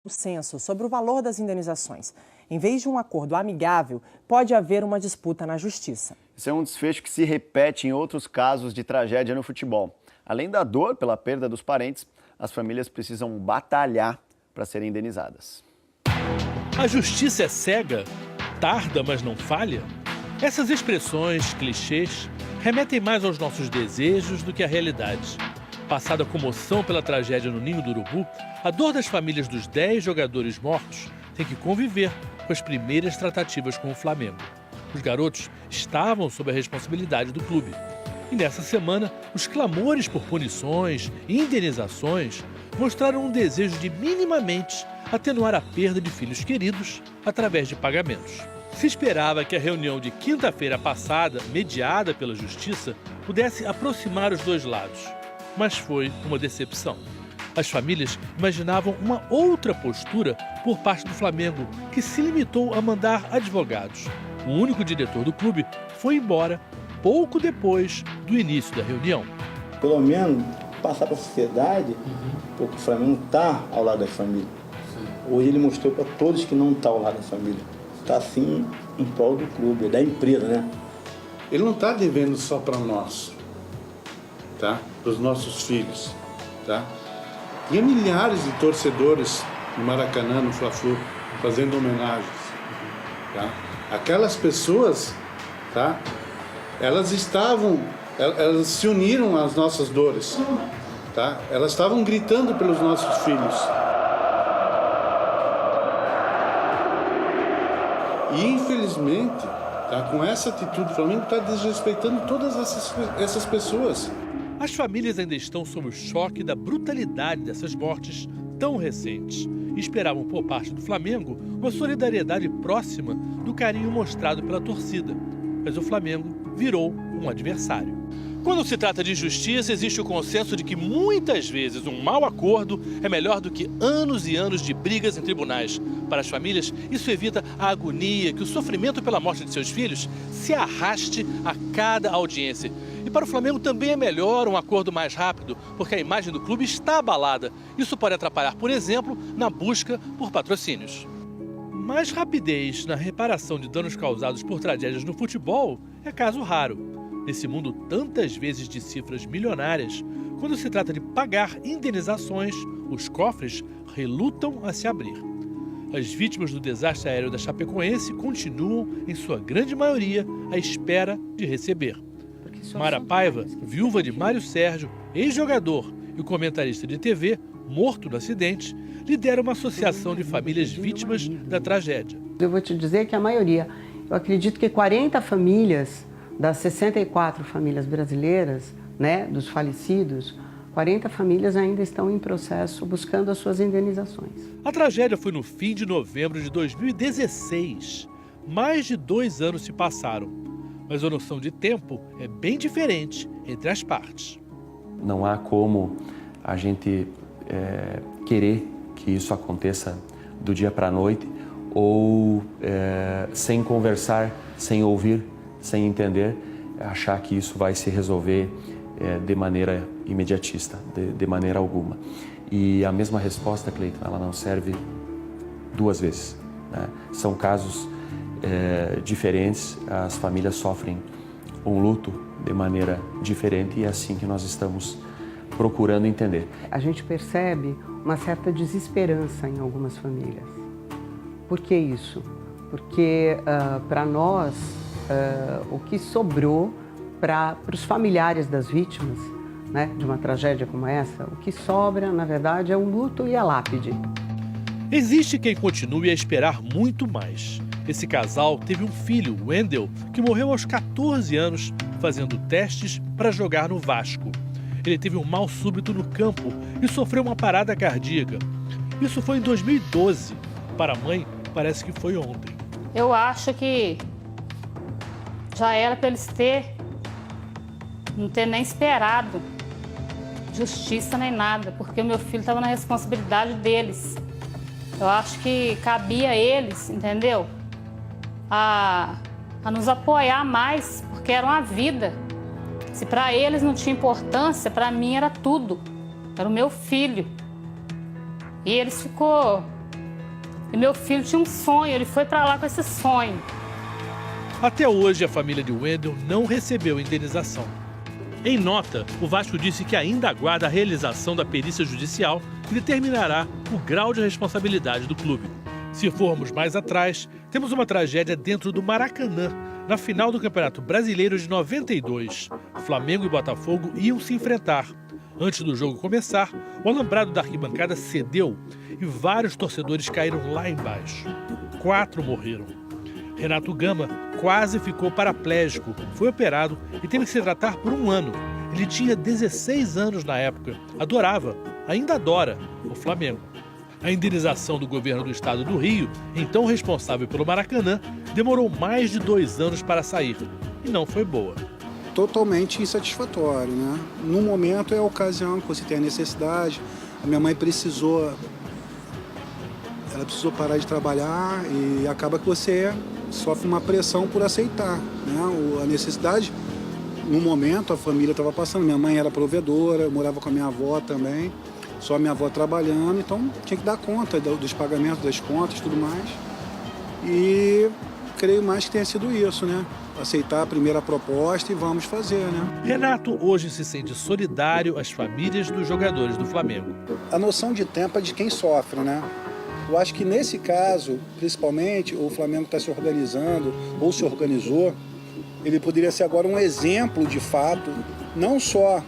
Consenso sobre o valor das indenizações. Em vez de um acordo amigável, pode haver uma disputa na justiça. Esse é um desfecho que se repete em outros casos de tragédia no futebol. Além da dor pela perda dos parentes, as famílias precisam batalhar para serem indenizadas. A justiça é cega? Tarda, mas não falha? Essas expressões, clichês, remetem mais aos nossos desejos do que à realidade. Passada a comoção pela tragédia no Ninho do Urubu, a dor das famílias dos 10 jogadores mortos tem que conviver com as primeiras tratativas com o Flamengo. Os garotos estavam sob a responsabilidade do clube. E nessa semana, os clamores por punições e indenizações mostraram um desejo de minimamente atenuar a perda de filhos queridos através de pagamentos. Se esperava que a reunião de quinta-feira passada, mediada pela Justiça, pudesse aproximar os dois lados. Mas foi uma decepção. As famílias imaginavam uma outra postura por parte do Flamengo, que se limitou a mandar advogados. O único diretor do clube foi embora pouco depois do início da reunião. Pelo menos passar para a sociedade, porque o Flamengo está ao lado da família. Hoje ele mostrou para todos que não está ao lado da família. Está sim em prol do clube, da empresa, né? Ele não está devendo só para nós, tá? Para os nossos filhos, tá? Tinha milhares de torcedores no Maracanã, no Fla-Flu, fazendo homenagens, tá? Aquelas pessoas, tá? Elas se uniram às nossas dores, tá? Elas estavam gritando pelos nossos filhos. E infelizmente, tá, com essa atitude, o Flamengo está desrespeitando todas essas pessoas. As famílias ainda estão sob o choque da brutalidade dessas mortes tão recentes e esperavam por parte do Flamengo uma solidariedade próxima do carinho mostrado pela torcida. Mas o Flamengo virou um adversário. Quando se trata de justiça, existe o consenso de que muitas vezes um mau acordo é melhor do que anos e anos de brigas em tribunais. Para as famílias, isso evita a agonia, que o sofrimento pela morte de seus filhos se arraste a cada audiência. E para o Flamengo também é melhor um acordo mais rápido, porque a imagem do clube está abalada. Isso pode atrapalhar, por exemplo, na busca por patrocínios. Mas rapidez na reparação de danos causados por tragédias no futebol é caso raro. Nesse mundo tantas vezes de cifras milionárias, quando se trata de pagar indenizações, os cofres relutam a se abrir. As vítimas do desastre aéreo da Chapecoense continuam, em sua grande maioria, à espera de receber. Mara Paiva, viúva de Mário Sérgio, ex-jogador e comentarista de TV, morto no acidente, lidera uma associação de famílias vítimas da tragédia. Eu vou te dizer que a maioria, eu acredito que 40 famílias das 64 famílias brasileiras, né, dos falecidos, 40 famílias ainda estão em processo buscando as suas indenizações. A tragédia foi no fim de novembro de 2016. Mais de 2 anos se passaram, mas a noção de tempo é bem diferente entre as partes. Não há como a gente querer que isso aconteça do dia para a noite ou sem conversar, sem ouvir, sem entender, achar que isso vai se resolver de maneira imediatista, de maneira alguma. E a mesma resposta, Cleiton, ela não serve 2 vezes, né? São casos diferentes, as famílias sofrem um luto de maneira diferente e é assim que nós estamos procurando entender. A gente percebe uma certa desesperança em algumas famílias. Por que isso? Porque para nós, o que sobrou para os familiares das vítimas, né, de uma tragédia como essa, o que sobra, na verdade, é o luto e a lápide. Existe quem continue a esperar muito mais. Esse casal teve um filho, Wendel, que morreu aos 14 anos fazendo testes para jogar no Vasco. Ele teve um mal súbito no campo e sofreu uma parada cardíaca. Isso foi em 2012. Para a mãe, parece que foi ontem. Eu acho que já era para eles não ter nem esperado justiça nem nada, porque o meu filho estava na responsabilidade deles. Eu acho que cabia a eles, entendeu? A nos apoiar mais, porque era uma vida. Se para eles não tinha importância, para mim era tudo. Era o meu filho. E eles ficou E meu filho tinha um sonho, ele foi para lá com esse sonho. Até hoje, a família de Wendel não recebeu indenização. Em nota, o Vasco disse que ainda aguarda a realização da perícia judicial que determinará o grau de responsabilidade do clube. Se formos mais atrás, temos uma tragédia dentro do Maracanã, na final do Campeonato Brasileiro de 92. Flamengo e Botafogo iam se enfrentar. Antes do jogo começar, o alambrado da arquibancada cedeu e vários torcedores caíram lá embaixo. 4 morreram. Renato Gama quase ficou paraplégico, foi operado e teve que se tratar por 1 ano. Ele tinha 16 anos na época, adorava, ainda adora, o Flamengo. A indenização do governo do estado do Rio, então responsável pelo Maracanã, demorou mais de 2 anos para sair e não foi boa. Totalmente insatisfatório, né? No momento é a ocasião que você tem a necessidade. A minha mãe precisou parar de trabalhar e acaba que você sofre uma pressão por aceitar, né? A necessidade, no momento, a família estava passando. Minha mãe era provedora, eu morava com a minha avó também, só a minha avó trabalhando, então tinha que dar conta dos pagamentos, das contas e tudo mais. E creio mais que tenha sido isso, né? Aceitar a primeira proposta e vamos fazer, né? Renato hoje se sente solidário às famílias dos jogadores do Flamengo. A noção de tempo é de quem sofre, né? Eu acho que nesse caso, principalmente, o Flamengo está se organizando, ou se organizou, ele poderia ser agora um exemplo de fato, não só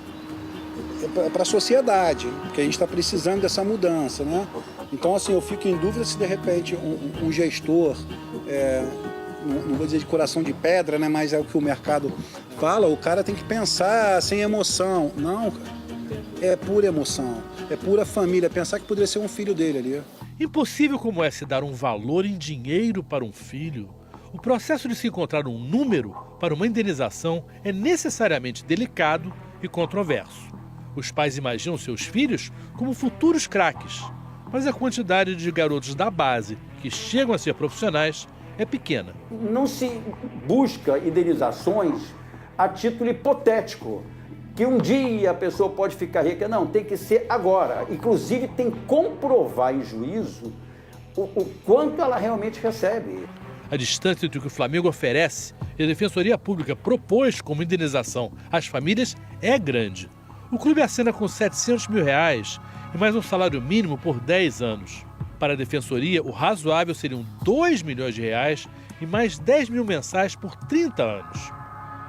para a sociedade, porque a gente está precisando dessa mudança, né? Então, assim, eu fico em dúvida se de repente um gestor, não vou dizer de coração de pedra, né? Mas é o que o mercado fala, o cara tem que pensar sem emoção. Não, cara, é pura emoção, é pura família, pensar que poderia ser um filho dele ali. Impossível como é se dar um valor em dinheiro para um filho, o processo de se encontrar um número para uma indenização é necessariamente delicado e controverso. Os pais imaginam seus filhos como futuros craques, mas a quantidade de garotos da base que chegam a ser profissionais é pequena. Não se busca indenizações a título hipotético, que um dia a pessoa pode ficar rica. Não, tem que ser agora. Inclusive, tem que comprovar em juízo o quanto ela realmente recebe. A distância entre o que o Flamengo oferece e a Defensoria Pública propôs como indenização às famílias é grande. O clube assina com R$700 mil e mais um salário mínimo por 10 anos. Para a Defensoria, o razoável seriam R$2 milhões e mais 10 mil mensais por 30 anos.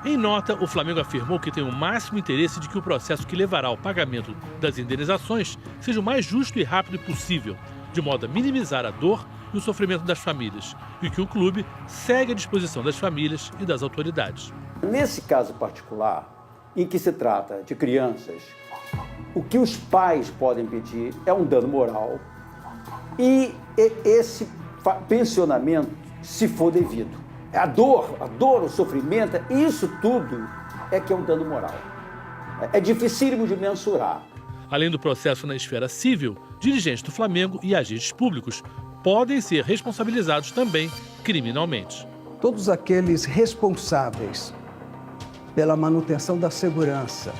Em nota, o Flamengo afirmou que tem o máximo interesse de que o processo que levará ao pagamento das indenizações seja o mais justo e rápido possível, de modo a minimizar a dor e o sofrimento das famílias, e que o clube segue à disposição das famílias e das autoridades. Nesse caso particular, em que se trata de crianças, o que os pais podem pedir é um dano moral e esse pensionamento, se for devido. A dor, o sofrimento, isso tudo é que é um dano moral. É dificílimo de mensurar. Além do processo na esfera civil, dirigentes do Flamengo e agentes públicos podem ser responsabilizados também criminalmente. Todos aqueles responsáveis pela manutenção da segurança,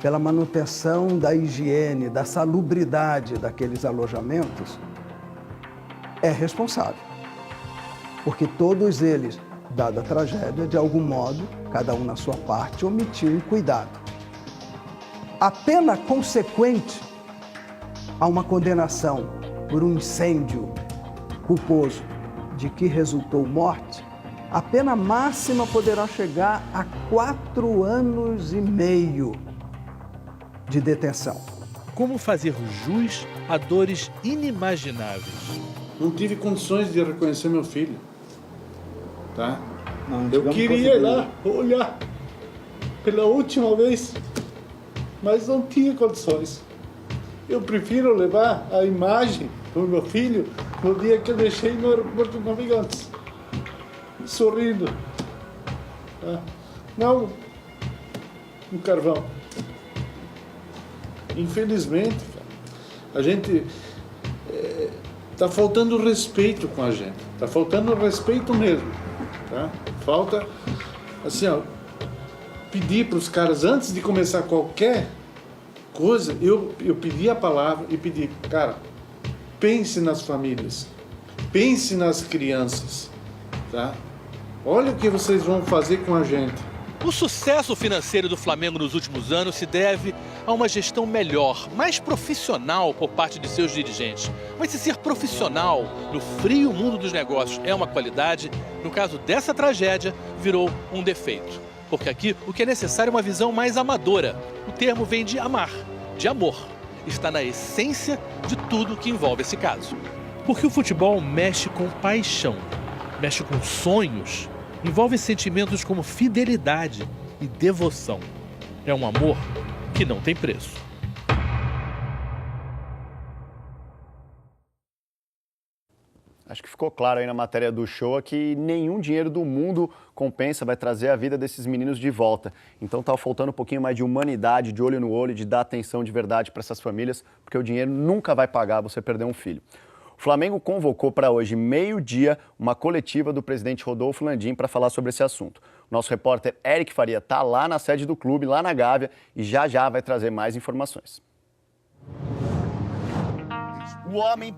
pela manutenção da higiene, da salubridade daqueles alojamentos, é responsável. Porque todos eles, dada a tragédia, de algum modo, cada um na sua parte, omitiu um cuidado. A pena consequente a uma condenação por um incêndio culposo de que resultou morte, a pena máxima poderá chegar a 4 anos e meio de detenção. Como fazer jus a dores inimagináveis? Não tive condições de reconhecer meu filho. Tá? Não, eu queria ir lá olhar pela última vez, mas não tinha condições. Eu prefiro levar a imagem do meu filho no dia que eu deixei no aeroporto de Navegantes, sorrindo. Tá? Não um carvão. Infelizmente, cara, a gente tá faltando respeito com a gente. Tá faltando respeito mesmo. Tá? Falta, assim, ó, pedir para os caras, antes de começar qualquer coisa, eu pedi a palavra e pedi, cara, pense nas famílias. pense nas crianças, tá? Olha o que vocês vão fazer com a gente. O sucesso financeiro do Flamengo nos últimos anos se deve a uma gestão melhor, mais profissional por parte de seus dirigentes. Mas se ser profissional no frio mundo dos negócios é uma qualidade, no caso dessa tragédia, virou um defeito. Porque aqui o que é necessário é uma visão mais amadora. O termo vem de amar, de amor. Está na essência de tudo que envolve esse caso. Porque o futebol mexe com paixão, mexe com sonhos, envolve sentimentos como fidelidade e devoção. É um amor que não tem preço. Acho que ficou claro aí na matéria do Show que nenhum dinheiro do mundo compensa, vai trazer a vida desses meninos de volta. Então tá faltando um pouquinho mais de humanidade, de olho no olho, de dar atenção de verdade para essas famílias, porque o dinheiro nunca vai pagar você perder um filho. O Flamengo convocou para hoje, meio-dia, uma coletiva do presidente Rodolfo Landim para falar sobre esse assunto. O nosso repórter Eric Faria está lá na sede do clube, lá na Gávea, e já vai trazer mais informações. O homem